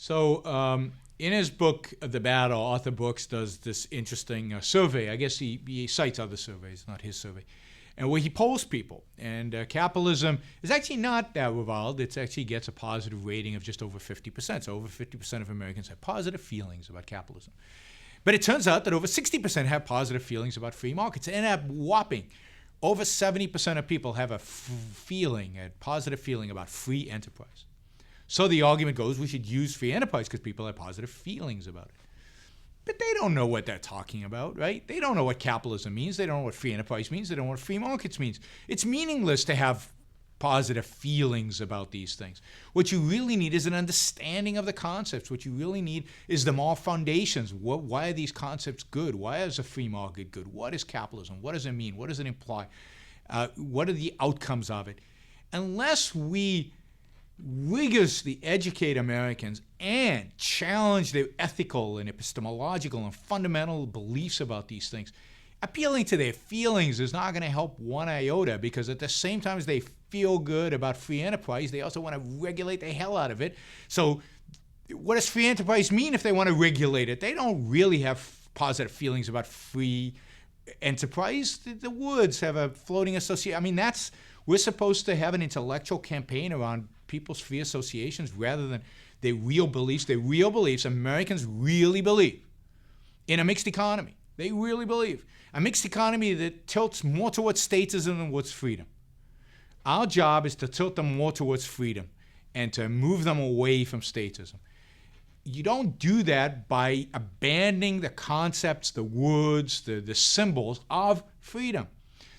So in his book, The Battle, Arthur Brooks does this interesting survey. I guess he cites other surveys, not his survey, and where he polls people. And capitalism is actually not that reviled. It actually gets a positive rating of just over 50%. So over 50% of Americans have positive feelings about capitalism. But it turns out that over 60% have positive feelings about free markets. And a whopping over 70% of people have a positive feeling about free enterprise. So the argument goes we should use free enterprise because people have positive feelings about it. But they don't know what they're talking about, right? They don't know what capitalism means. They don't know what free enterprise means. They don't know what free markets means. It's meaningless to have positive feelings about these things. What you really need is an understanding of the concepts. What you really need is the more foundations. Why are these concepts good? Why is a free market good? What is capitalism? What does it mean? What does it imply? What are the outcomes of it? Unless we rigorously educate Americans and challenge their ethical and epistemological and fundamental beliefs about these things, appealing to their feelings is not going to help one iota, because at the same time as they feel good about free enterprise, they also want to regulate the hell out of it. So what does free enterprise mean if they want to regulate it? They don't really have positive feelings about free enterprise. The words have a floating association. I mean, we're supposed to have an intellectual campaign around people's free associations rather than their real beliefs. Their real beliefs, Americans really believe in a mixed economy. They really believe. A mixed economy that tilts more towards statism than towards freedom. Our job is to tilt them more towards freedom and to move them away from statism. You don't do that by abandoning the concepts, the words, the symbols of freedom.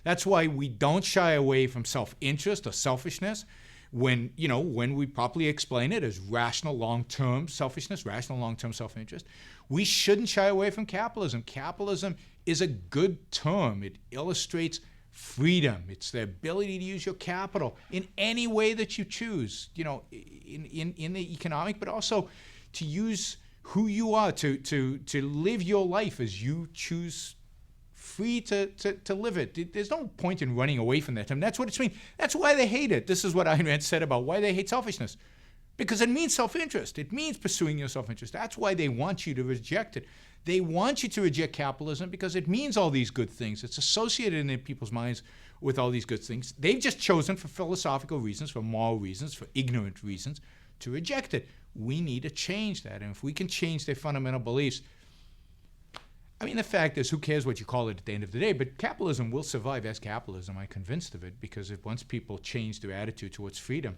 That's why we don't shy away from self-interest or selfishness when we properly explain it as rational long-term selfishness, rational long-term self-interest. We shouldn't shy away from capitalism. Capitalism is a good term. It illustrates freedom. It's the ability to use your capital in any way that you choose, in the economic, but also to use who you are, to live your life as you choose, free to live it. There's no point in running away from that term. That's what it's mean. That's why they hate it. This is what Ayn Rand said about why they hate selfishness. Because it means self-interest. It means pursuing your self-interest. That's why they want you to reject it. They want you to reject capitalism because it means all these good things. It's associated in people's minds with all these good things. They've just chosen for philosophical reasons, for moral reasons, for ignorant reasons to reject it. We need to change that. And if we can change their fundamental beliefs, I mean, the fact is, who cares what you call it at the end of the day? But capitalism will survive as capitalism. I'm convinced of it, because once people change their attitude towards freedom,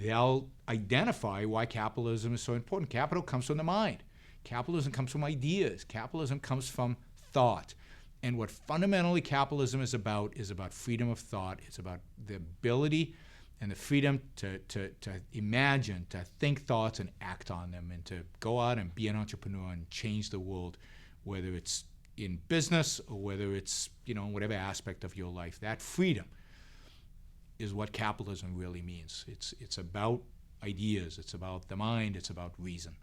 they'll identify why capitalism is so important. Capital comes from the mind. Capitalism comes from ideas. Capitalism comes from thought. And what fundamentally capitalism is about freedom of thought. It's about the ability and the freedom to imagine, to think thoughts and act on them, and to go out and be an entrepreneur and change the world, whether it's in business or whether it's, whatever aspect of your life. That freedom is what capitalism really means. It's about ideas. It's about the mind. It's about reason.